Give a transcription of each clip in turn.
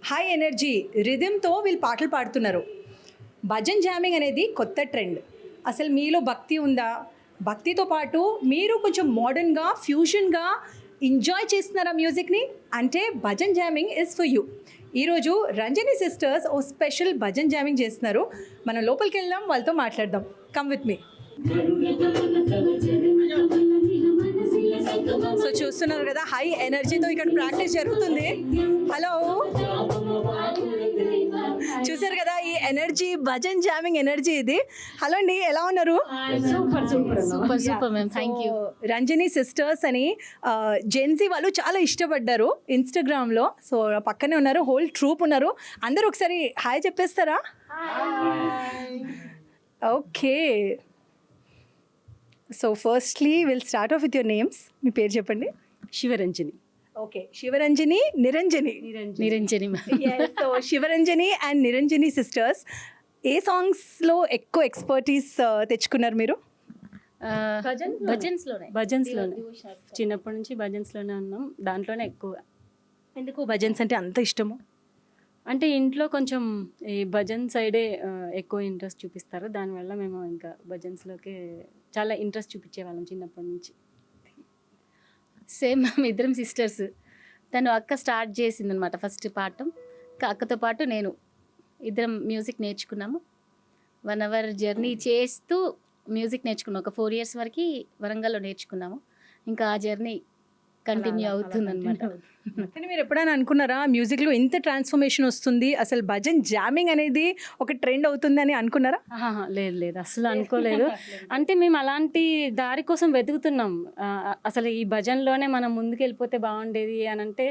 High energy రిథమ్తో వీళ్ళు పాటలు పాడుతున్నారు. భజన్ జామింగ్ అనేది కొత్త ట్రెండ్. అసలు మీలో భక్తి ఉందా? భక్తితో పాటు మీరు కొంచెం మోడర్న్గా ఫ్యూజన్గా ఎంజాయ్ చేస్తున్నారా మ్యూజిక్ని? అంటే bhajan jamming is for you. ఈరోజు రంజని సిస్టర్స్ ఓ స్పెషల్ భజన్ జామింగ్ చేస్తున్నారు. మనం లోపలికి వెళ్దాం, వాళ్ళతో మాట్లాడదాం. Come with me. సో చూస్తున్నారు కదా, హై ఎనర్జీతో ఇక్కడ ప్రాక్టీస్ జరుగుతుంది. హలో, చూసారు కదా ఈ ఎనర్జీ, భజన్ జామింగ్ ఎనర్జీ ఇది. హలో అండి, ఎలా ఉన్నారు? రంజని సిస్టర్స్ అని జెన్సీ వాళ్ళు చాలా ఇష్టపడ్డారు ఇన్స్టాగ్రామ్లో. సో పక్కనే ఉన్నారు, హోల్ ట్రూప్ ఉన్నారు. అందరూ ఒకసారి హాయ్ చెప్పేస్తారా? Okay, so firstly will start off with your names. మీ పేరు చెప్పండి. Shivaranjani. Okay, Shivaranjani, Niranjani. So Shivaranjani and Niranjani sisters, ఏ సాంగ్స్లో ఎక్కువ ఎక్స్పర్టీస్ తెచ్చుకున్నారు మీరు? భజన్స్లోనే చిన్నప్పటి నుంచి భజన్స్లోనే ఉన్నాం, దాంట్లోనే ఎక్కువ. ఎందుకు భజన్స్ అంటే అంత ఇష్టము? అంటే ఇంట్లో కొంచెం ఈ భజన్ సైడే ఎక్కువ ఇంట్రెస్ట్ చూపిస్తారు, దానివల్ల మేము ఇంకా భజన్స్లోకి చాలా ఇంట్రెస్ట్ చూపించేవాళ్ళం చిన్నప్పటి నుంచి. సేమ్ మేము ఇద్దరం సిస్టర్స్. తను అక్క స్టార్ట్ చేసింది అనమాట ఫస్ట్ పాఠం. అక్కతో పాటు నేను ఇద్దరం మ్యూజిక్ నేర్చుకున్నాము. 1 hour జర్నీ చేస్తూ మ్యూజిక్ నేర్చుకున్నాం. ఒక 4 years వరకు వరంగల్లో నేర్చుకున్నాము. ఇంకా ఆ జర్నీ కంటిన్యూ అవుతుంది అనమాట. కానీ మీరు ఎప్పుడైనా అనుకున్నారా మ్యూజిక్లో ఇంత ట్రాన్స్ఫర్మేషన్ వస్తుంది, అసలు భజన్ జామింగ్ అనేది ఒక ట్రెండ్ అవుతుంది అని అనుకున్నారా? లేదు, అసలు అనుకోలేదు. అంటే మేము అలాంటి దారి కోసం వెతుకుతున్నాం. అసలు ఈ భజన్లోనే మనం ముందుకు వెళ్ళిపోతే బాగుండేది అని అంటే,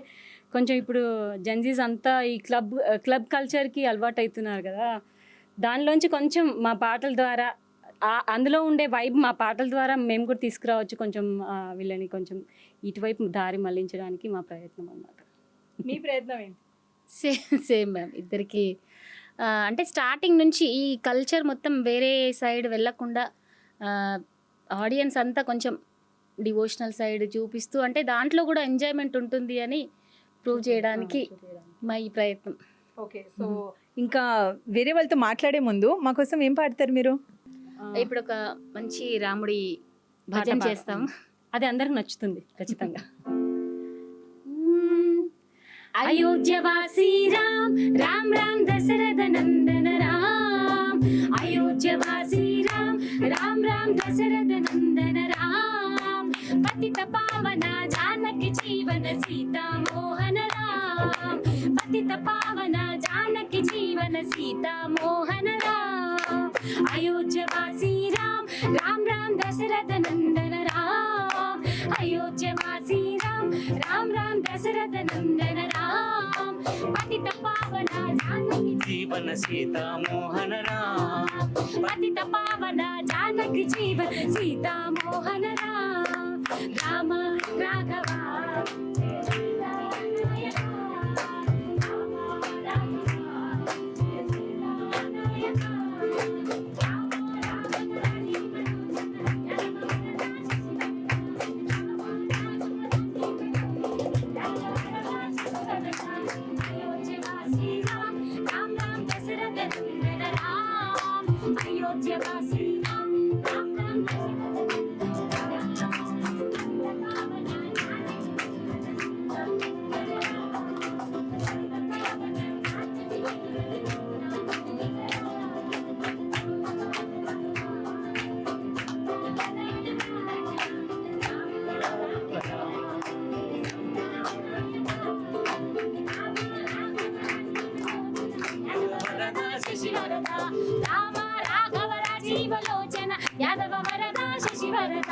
కొంచెం ఇప్పుడు జెన్జీస్ అంతా ఈ క్లబ్ కల్చర్కి అలవాటు అవుతున్నారు కదా, దానిలోంచి కొంచెం మా పాటల ద్వారా అందులో ఉండే వైబ్ మా పాటల ద్వారా మేము కూడా తీసుకురావచ్చు, కొంచెం వీళ్ళని కొంచెం ఇటువైపు దారి మళ్లించడానికి మా ప్రయత్నం అన్నమాట. మీ ప్రయత్నం ఏంటి? సేమ్ మ్యామ్, ఇద్దరికి అంటే స్టార్టింగ్ నుంచి ఈ కల్చర్ మొత్తం వేరే సైడ్ వెళ్ళకుండా ఆడియన్స్ అంతా కొంచెం డివోషనల్ సైడ్ చూపిస్తూ, అంటే దాంట్లో కూడా ఎంజాయ్మెంట్ ఉంటుంది అని ప్రూవ్ చేయడానికి మా ఈ ప్రయత్నం. ఓకే, సో ఇంకా వేరే వాళ్ళతో మాట్లాడే ముందు మా కోసం ఏం పాడతారు మీరు? ఇప్పుడు ఒక మంచి రాముడి భజన చేస్తాం, అది అందరికి నచ్చుతుంది ఖచ్చితంగా. అయోధ్యవాసి రామ్ రామ్ రామ్ దశరథ నందన రామ్. అయోధ్యవాసి రామ్ రామ్ రామ్ దశరథ నందన రామ్. పతిత పావన జానకి జీవన సీతా మోహన రామ్. పతిత పావన జానకి జీవన సీతా మోహన రామ్. అయోధ్యవాసి రామ్ రామ్ రామ్ దశరథ నందన రామ్. అయోధ్యవాసి రామ్ రామ్ రామ్ దశరథ నందన రామ్. పతిత పావన జానకి జీవన సీతా మోహన రామ్. పతిత పావన జానకి జీవన సీతా మోహన రామ్. రామ రాఘవ రామ రాఘవ రాజీవలోచన యాదవ వరద శశి వరద.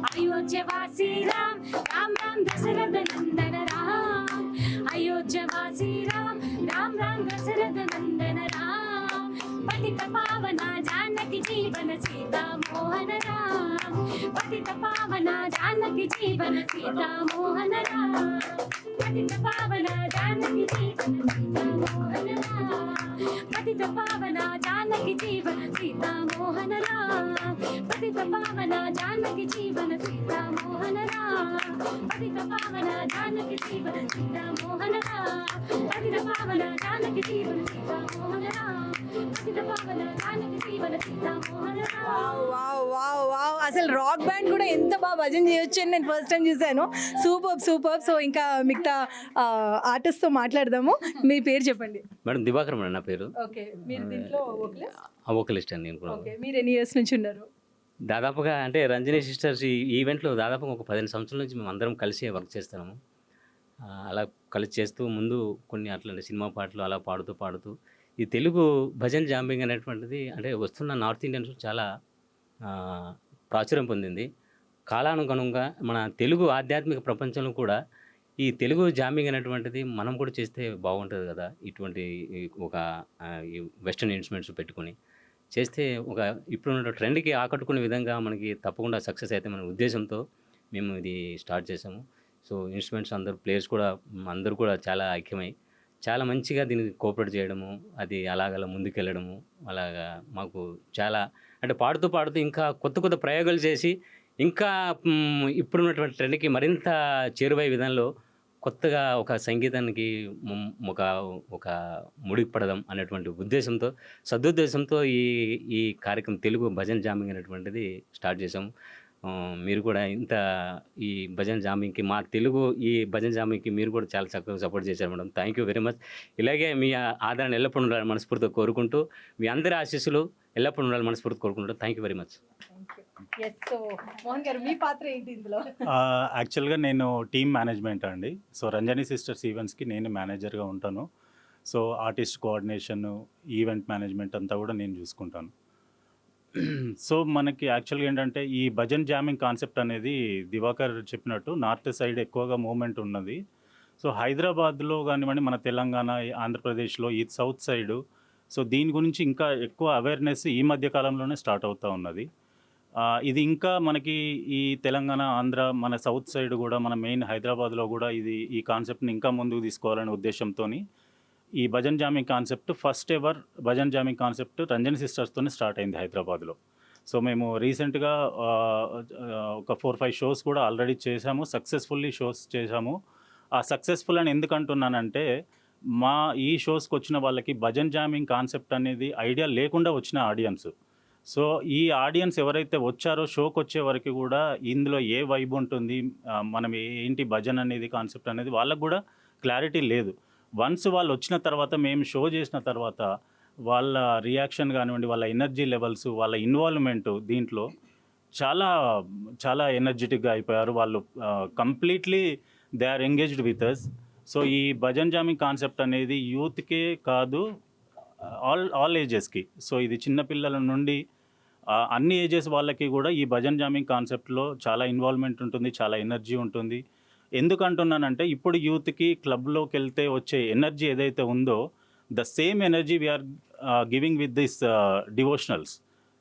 అయోధ్యవాసి రామ్ రామ్ రామ్ దశరథ నందన రామ్. అయోధ్యవాసి రామ్ రామ్ రామ్ దశరథ నందన రామ్. పతిత పావన జానకి జీవన సీతా మోహన రామ్. పతిత పావన జానకి జీవన సీతా మోహన రామ్. పతిత పావన జానకి జీవన సీతా మోహన రామ్. పతిత పావన జానకి జీవన సీతా మోహన రామ్. పతిత పావన జానకి జీవన సీతా మోహన రామ్. పతిత పావన జానకి జీవన సీతా మోహన రామ్. పతిత పావన జానకి జీవన సీతా మోహన రామ్ పతిత పావన జానకి జీవన సీతా మోహన Ram. Wow wow wow wow అసలు రాక్ బ్యాండ్ కూడా ఎంత బాగా భజన చేయొచ్చు అని నేను ఫస్ట్ టైం చూశాను. Super super. సో ఇంకా మిగతా ఆర్టిస్ట్తో మాట్లాడదాము. మీ పేరు చెప్పండి. మేడం దివాకర్ మేడం నా పేరు. ఓకే, మీరు దీంట్లో వోకలిస్ట్ అని నేను కూడా. ఓకే, మీరు ఎన్ని ఇయర్స్ నుంచి ఉన్నారు? దాదాపుగా అంటే రంజనీ సిస్టర్స్ ఈ ఈవెంట్లో దాదాపుగా ఒక 15 సంవత్సరాల నుంచి మేము అందరం కలిసి వర్క్ చేస్తున్నాము. అలా కలిసి చేస్తూ ముందు కొన్ని అట్లా సినిమా పాటలు అలా పాడుతూ పాడుతూ ఈ తెలుగు భజన్ జాంబింగ్ అనేటువంటిది అంటే వస్తున్న నార్త్ ఇండియన్స్ చాలా ప్రాచుర్యం పొందింది. కాలానుగుణంగా మన తెలుగు ఆధ్యాత్మిక ప్రపంచంలో కూడా ఈ తెలుగు జాంబింగ్ అనేటువంటిది మనం కూడా చేస్తే బాగుంటుంది కదా, ఇటువంటి ఒక ఈ వెస్టర్న్ ఇన్స్ట్రుమెంట్స్ పెట్టుకొని చేస్తే ఒక ఇప్పుడున్న ట్రెండ్కి ఆకట్టుకునే విధంగా మనకి తప్పకుండా సక్సెస్ అయితే మన ఉద్దేశంతో మేము ఇది స్టార్ట్ చేసాము. సో ఇన్స్ట్రుమెంట్స్ అందరూ ప్లేయర్స్ కూడా అందరూ కూడా చాలా ఐక్యమై చాలా మంచిగా దీనికి కోఆపరేట్ చేయడము, అది అలాగలా ముందుకెళ్ళడము, అలాగా మాకు చాలా అంటే పాడుతూ పాడుతూ ఇంకా కొత్త కొత్త ప్రయోగాలు చేసి ఇంకా ఇప్పుడున్నటువంటి ట్రెండ్కి మరింత చేరువయ్యే విధంలో కొత్తగా ఒక సంగీతానికి ఒక ఒక ముడిపడదాం అనేటువంటి ఉద్దేశంతో సదుద్దేశంతో ఈ కార్యక్రమం తెలుగు భజన్ జామింగ్ అనేటువంటిది స్టార్ట్ చేసాము. మీరు కూడా ఇంత ఈ భజన్ జామింగ్కి మా తెలుగు ఈ భజన్ జామింగ్కి మీరు కూడా చాలా చక్కగా సపోర్ట్ చేశారు madam. Thank you very much. ఇలాగే మీ ఆదరణ ఎల్లప్పుడూ ఉండాలని మనస్ఫూర్తిగా కోరుకుంటూ మీ అందరి ఆశీస్సులు ఎల్లప్పుడూ ఉండాలని మనస్ఫూర్తిగా కోరుకుంటూ thank you very much. So Mohan గారు మీ పాత్ర ఏంటి ఇందులో? యాక్చువల్గా నేను టీమ్ మేనేజ్మెంట్ అండి. సో రంజనీ సిస్టర్స్ ఈవెంట్స్కి నేను మేనేజర్గా ఉంటాను. So artist coordination, event management అంతా కూడా నేను చూసుకుంటాను. సో మనకి యాక్చువల్గా ఏంటంటే ఈ భజన్ జామింగ్ కాన్సెప్ట్ అనేది దివాకర్ చెప్పినట్టు నార్త్ సైడ్ ఎక్కువగా మూవ్మెంట్ ఉన్నది. సో హైదరాబాద్లో కానివ్వండి, మన తెలంగాణ, ఆంధ్రప్రదేశ్లో ఈ సౌత్ సైడు, సో దీని గురించి ఇంకా ఎక్కువ అవేర్నెస్ ఈ మధ్య కాలంలోనే స్టార్ట్ అవుతూ ఉన్నది. ఇది ఇంకా మనకి ఈ తెలంగాణ, ఆంధ్ర, మన సౌత్ సైడ్ కూడా మన మెయిన్ హైదరాబాద్లో కూడా ఈ కాన్సెప్ట్ని ఇంకా ముందుకు తీసుకోవాలనే ఉద్దేశంతో ఈ bhajan jamming concept first ever bhajan jamming concept Ranjani సిస్టర్స్తోనే స్టార్ట్ అయింది హైదరాబాద్లో. సో మేము రీసెంట్గా ఒక 4-5 షోస్ కూడా ఆల్రెడీ చేశాము, సక్సెస్ఫుల్లీ షోస్ చేశాము. ఆ సక్సెస్ఫుల్ అని ఎందుకు అంటున్నానంటే మా ఈ షోస్కి వచ్చిన వాళ్ళకి భజన్ జామింగ్ కాన్సెప్ట్ అనేది ఐడియా లేకుండా వచ్చిన ఆడియన్స్. సో ఈ ఆడియన్స్ ఎవరైతే వచ్చారో షోకి వచ్చే వరకు కూడా ఇందులో ఏ వైబ్ ఉంటుంది, మనం ఏంటి భజన్ అనేది కాన్సెప్ట్ అనేది వాళ్ళకు కూడా క్లారిటీ లేదు. వన్స్ వాళ్ళు వచ్చిన తర్వాత మేము షో చేసిన తర్వాత వాళ్ళ రియాక్షన్ కానివ్వండి, వాళ్ళ ఎనర్జీ లెవెల్స్, వాళ్ళ ఇన్వాల్వ్మెంట్ దీంట్లో చాలా చాలా ఎనర్జెటిక్గా అయిపోయారు వాళ్ళు. Completely they are engaged with us. So ఈ భజన్ జామింగ్ కాన్సెప్ట్ అనేది యూత్కే కాదు, ఆల్ ఏజెస్కి. సో ఇది చిన్నపిల్లల నుండి అన్ని ఏజెస్ వాళ్ళకి కూడా ఈ భజన్ జామింగ్ కాన్సెప్ట్లో చాలా ఇన్వాల్వ్మెంట్ ఉంటుంది, చాలా ఎనర్జీ ఉంటుంది. ఎందుకు అంటున్నానంటే ఇప్పుడు యూత్కి క్లబ్లోకి వెళ్తే వచ్చే ఎనర్జీ ఏదైతే ఉందో the same energy we are giving with this devotionals.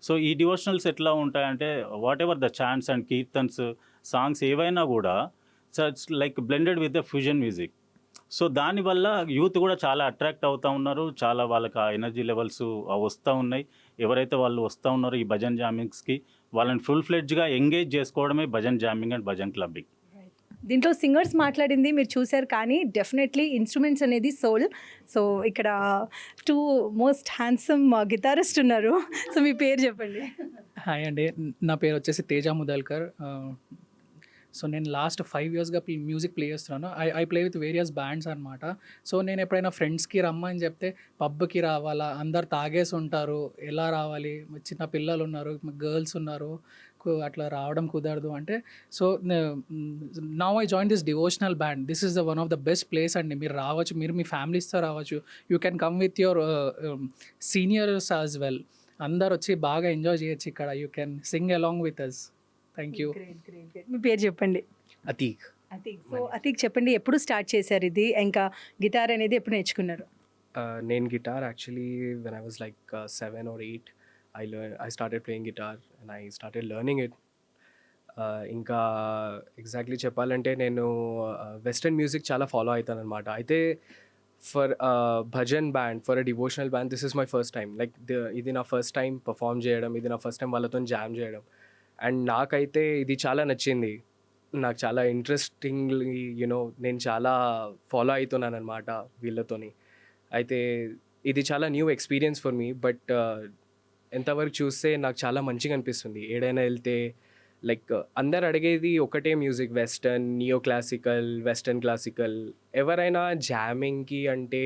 So ఈ డివోషనల్స్ ఎట్లా ఉంటాయంటే whatever the chants and kirtans, songs ఏవైనా కూడా it's like blended with the fusion music. So దానివల్ల యూత్ కూడా చాలా అట్రాక్ట్ అవుతూ ఉన్నారు, చాలా వాళ్ళకి ఆ ఎనర్జీ లెవెల్స్ వస్తూ ఉన్నాయి. ఎవరైతే వాళ్ళు వస్తూ ఉన్నారో ఈ భజన్ జామింగ్స్కి వాళ్ళని ఫుల్ ఫ్లెడ్జ్గా ఎంగేజ్ చేసుకోవడమే bhajan jamming and bhajan clubbing. దీంట్లో సింగర్స్ మాట్లాడింది మీరు చూశారు, కానీ డెఫినెట్లీ ఇన్స్ట్రుమెంట్స్ అనేది సోల్. సో ఇక్కడ 2 మోస్ట్ హ్యాండ్సమ్ గిటారిస్ట్ ఉన్నారు. సో మీ పేరు చెప్పండి. హాయ్ అండి, నా పేరు వచ్చేసి తేజ ముదల్కర్. సో నేను లాస్ట్ 5 yearsగా మ్యూజిక్ ప్లే చేస్తున్నాను. I play with various bands అనమాట. సో నేను ఎప్పుడైనా ఫ్రెండ్స్కి రమ్మని చెప్తే పబ్కి రావాలా, అందరు తాగేసి ఉంటారు, ఎలా రావాలి, చిన్న పిల్లలు ఉన్నారు, గర్ల్స్ ఉన్నారు, అట్లా రావడం కుదరదు అంటే, so now I join this devotional band. This is the one of the best place అండి. మీరు రావచ్చు, మీరు మీ ఫ్యామిలీస్తో రావచ్చు. You can come with your seniors as well. అందరు వచ్చి బాగా ఎంజాయ్ చేయొచ్చు ఇక్కడ. You can sing along with us. Thank you. మీ పేరు చెప్పండి. అతీక్. సో అతీక్ చెప్పండి, ఎప్పుడు స్టార్ట్ చేశారు ఇది, ఇంకా గిటార్ అనేది ఎప్పుడు నేర్చుకున్నారు? నేను guitar actually when I was like 7 or 8 I started playing guitar and I started learning it. ఇంకా ఎగ్జాక్ట్లీ చెప్పాలంటే నేను వెస్టర్న్ మ్యూజిక్ చాలా ఫాలో అవుతాను అనమాట. అయితే for bhajan band, for a devotional band, this is my first time. Like ఇది నా first time perform చేయడం, ఇది నా ఫస్ట్ టైం వాళ్ళతో జామ్ చేయడం. అండ్ నాకైతే ఇది చాలా నచ్చింది. నాకు చాలా ఇంట్రెస్టింగ్లీ నేను చాలా ఫాలో అవుతున్నాను అనమాట వీళ్ళతోని. అయితే ఇది చాలా new experience for me. But ఎంతవరకు చూస్తే నాకు చాలా మంచిగా అనిపిస్తుంది. ఏడైనా వెళ్తే లైక్ అందరు అడిగేది ఒకటే music, western, neo classical, western classical. ఎవరైనా జామింగ్కి అంటే,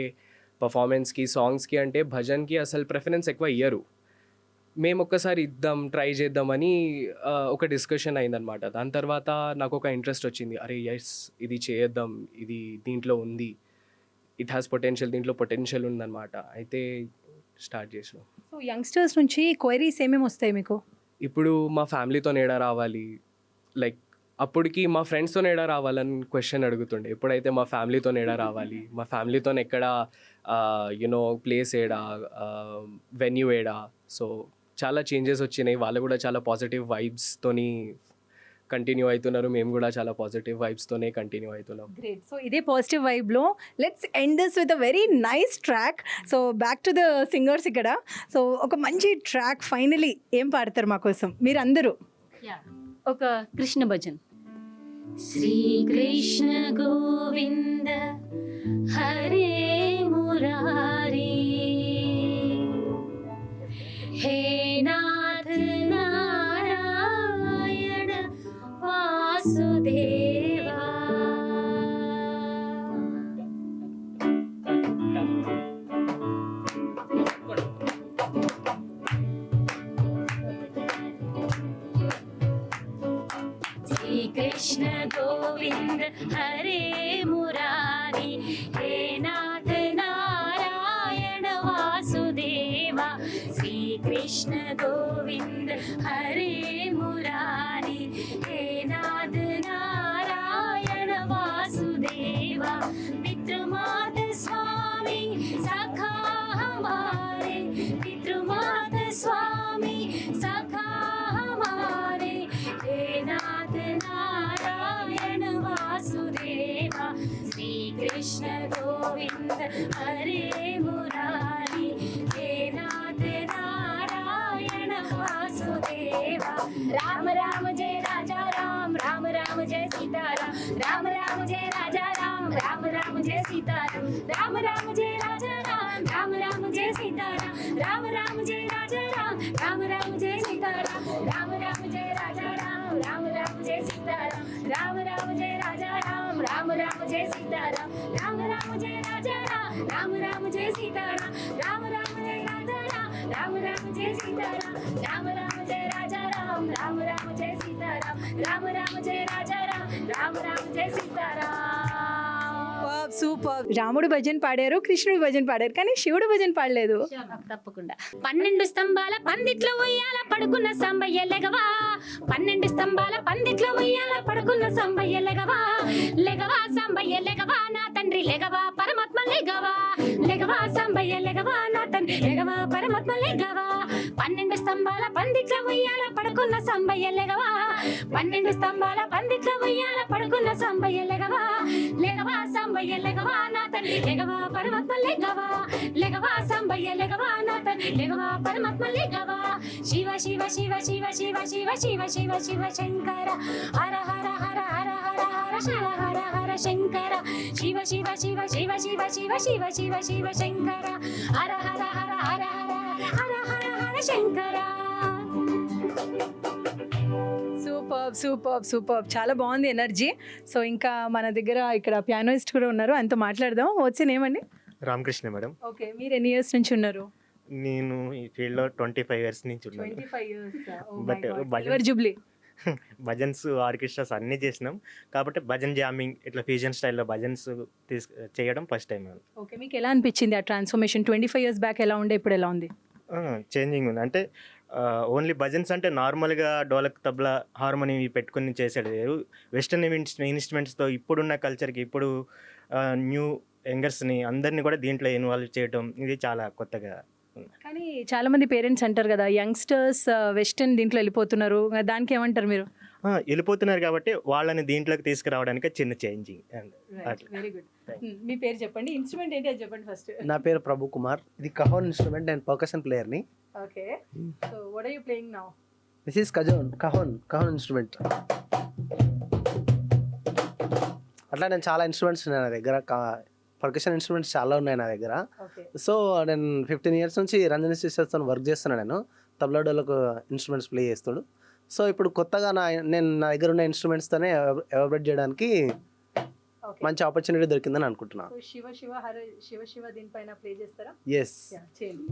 పర్ఫార్మెన్స్కి, సాంగ్స్కి అంటే భజన్కి అసలు ప్రిఫరెన్స్ ఎక్కువ ఇయ్యరు. మేము ఒక్కసారి ఇద్దాం, ట్రై చేద్దామని ఒక డిస్కషన్ అయిందనమాట. దాని తర్వాత నాకు ఒక ఇంట్రెస్ట్ వచ్చింది. అరే ఎస్, ఇది చేద్దాం, ఇది దీంట్లో ఉంది, ఇట్ హ్యాస్ పొటెన్షియల్, దీంట్లో పొటెన్షియల్ ఉందన్నమాట. అయితే స్టార్ట్ చేసినాం. సో యంగ్స్టర్స్ నుంచి క్వైరీస్ ఏమేమి వస్తాయి మీకు? ఇప్పుడు మా ఫ్యామిలీతో ఏడా రావాలి, లైక్ అప్పటికి మా ఫ్రెండ్స్తో ఏడా రావాలని క్వశ్చన్ అడుగుతుండే. ఎప్పుడైతే మా ఫ్యామిలీతో ఏడా రావాలి, మా ఫ్యామిలీతో ఎక్కడ ప్లేస్ ఏడా, వెన్యూ ఏడా. సో చాలా చేంజెస్ వచ్చినాయి. వాళ్ళు కూడా చాలా పాజిటివ్ వైబ్స్తోని కంటిన్యూ అవుతున్నారు. మేము కూడా చాలా పాజిటివ్ వైబ్స్తోనే కంటిన్యూ అవుతున్నాం. గ్రేట్. సో ఇదే పాజిటివ్ వైబ్లో let's end this with a very nice track. So back to the singers ఇక్కడ. సో ఒక మంచి ట్రాక్ ఫైనలీ ఏం పాడతారు మా కోసం మీరందరూ? ఒక కృష్ణ భజన్. శ్రీకృష్ణ గోవింద హరే మురారి, హే నాథ నారాయణ వాసుదేవా. శ్రీకృష్ణ గోవింద హరే మురారి, హే నాథ నారాయణ వాసుదేవా. శ్రీకృష్ణ గోవింద హరే మురారి, హే నాథ నారాయణ వాసుదేవా. పితృమాత స్వామి సఖా హమారే, పితృమాత స్వామి సఖా హమారే, హే నాథ నారాయణ వాసుదేవా. శ్రీకృష్ణ గోవింద హరే మురారి, హే నాథ నారాయణ వాసుదేవా. రామ రామ జయ రాజా రామ, రామ రామ జయ సీతారాం, రామ రామ జయ రాజా రామ, రామ రామ జయ సీతారాం, రామ రామ జయ రాజా రామ, రామ రామ జయ సీతారాం, రామ రామ జయ రాజా రామ, రామ రామ జయ సీతారాం, రామ రామ జయ రాజా రామ, రామ రామ జయ సీతారాం, రామ రామ జయ రాజా రామ, రామ రామ జయ సీతారాం, రామ రామ జయ రాజా రామ, రామ రామ జయ సీతారాం, రామ రామ జయ రాజా రామ, రామ రామ జయ సీతారాం, రామ రామ జయ రాజా రామ, రామ రామ జయ సీతారాం, రామ రామ జయ రాజా రామ, రామ రామ జయ సీతారాం. సూపర్. రాముడు భజన్ పాడారు, కృష్ణుడు భజన్ పాడారు, కానీ శివుడు భజన్ పాడలేదు. తప్పకుండా. 12 స్తంభాల పందిట్లో ఉయ్యాల పడుకున్న సంబయ్య లెగవా, 12 స్తంభాల పందిట్లో ఉయ్యాల పడుకున్న సంబయ్య లెగవా, లెగవా సంబయ్య లెగవా నా తండ్రి లెగవా, పరమాత్మ లెగవా, లెగవా సంబయ్య లెగవా నా తండ్రి లెగవా, పరమాత్మ లెగవా. 12 స్తంభాల పందిట్లో ఉయ్యాల పడుకున్న సంబయ్య లెగవా, 12 స్తంభాల పందిట్లో ఉయ్యాల పడుకున్న సంబయ్య లెగవా, లెగవా సంబయ్య లెగవా నా తండ్రి లెగవా, పరమాత్మ లెగవా, లెగవా సంబయ్య లెగవా నా తండ్రి లెగవా, పరమాత్మ లెగవా. శివ శివ శివ శివ శివ శివ శివ శివ శివ శంకర, హర హర హర హర హర హర శివ హర హర శంకర, శివ శివ శివ శివ శివ శివ శివ శివ శివ శంకర, హర హర హర హర హర హర హర హర శంకర. సూపర్ సూపర్ సూపర్, చాలా బాగుంది ఎనర్జీ. సో ఇంకా మన దగ్గర ఇక్కడ పియానోయిస్ట్ కూడా ఉన్నారు, ఆయనతో మాట్లాడదాం. వచ్చే ఏమండి? రామకృష్ణ మేడం. ఓకే, మీరు ఎన్ని ఇయర్స్ నుంచి ఉన్నారు? నేను ఈ ఫీల్డ్లో 25 ఇయర్స్ నుంచి ఉన్నాను. 25 years. But silver jubilee. Bhajans, orchestras అన్నీ చేసినాం. కాబట్టి భజన్ జామింగ్ ఇట్లా ఫ్యూజన్ స్టైల్లో భజన్స్ చేయడం ఫస్ట్ టైం. ఓకే, మీకు ఎలా అనిపించింది ఆ ట్రాన్స్ఫర్మేషన్? 25 years బ్యాక్ ఎలా ఉండే, ఇప్పుడు ఎలా ఉంది? చేంజింగ్ ఉంది. అంటే ఓన్లీ భజన్స్ అంటే నార్మల్గా డోలక్, తబ్లా, హార్మోని పెట్టుకుని చేసాడు. వెస్టర్న్ ఇన్స్ట్రుమెంట్స్తో ఇప్పుడున్న కల్చర్కి, ఇప్పుడు న్యూ యంగర్స్ని అందరినీ కూడా దీంట్లో ఇన్వాల్వ్ చేయడం ఇది చాలా కొత్తగా. కానీ చాలా మంది పేరెంట్స్ అంటారు కదా, యంగ్స్టర్స్ వెస్టర్న్ దీంట్లో వెళ్ళిపోతున్నారు, దానికి ఏమంటారు మీరు? వెళ్ళిపోతున్నారు కాబట్టి వాళ్ళని దీంట్లోకి తీసుకురావడానికి చిన్న చేంజింగ్. Very good. మీ పేరు చెప్పండి, ఇన్స్ట్రుమెంట్ ఏంటి అది చెప్పండి ఫస్ట్. నా పేరు ప్రభు కుమార్. ఇది కహోన్ ఇన్స్ట్రుమెంట్, నేను పర్కషన్ ప్లేయర్ని. Okay, so what are you playing now? This is cajon instrument. అట్లా నేను చాలా ఇన్స్ట్రుమెంట్స్ ఉన్నాయి నా దగ్గర, పర్కషన్ ఇన్స్ట్రుమెంట్స్ చాలా ఉన్నాయి నా దగ్గర. ఓకే. సో నేను 15 years నుంచి రంజని సిస్టర్స్తో వర్క్ చేస్తున్నాను. నేను తబలా డోలకు ఇన్స్ట్రుమెంట్స్ ప్లే చేస్తాడు. సో ఇప్పుడు కొత్తగా నేను నా దగ్గర ఉన్న ఇన్స్ట్రుమెంట్స్తోనే ఎవరేట్ చేయడానికి ఓకే. మంచి ఆపర్చునిటీ దొరికిందని అనుకుంటున్నాను. సో శివ శివ హర శివ శివ దీనిపైన ప్లే చేస్తారా? ఎస్. యా, చేయండి.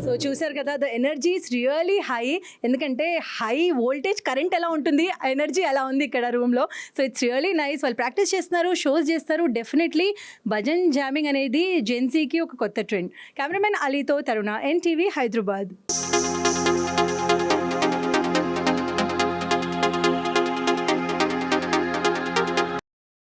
సో చూసారు కదా, the energy is really high. ఎందుకంటే హై వోల్టేజ్ కరెంట్ ఎలా ఉంటుంది, ఎనర్జీ ఎలా ఉంది ఇక్కడ రూమ్లో. So it's really nice. వాళ్ళు ప్రాక్టీస్ చేస్తున్నారు, షోస్ చేస్తారు. డెఫినెట్లీ భజన్ జామింగ్ అనేది జెన్సీకి ఒక కొత్త ట్రెండ్. కెమెరామెన్ అలీతో తరుణ, NTV హైదరాబాద్.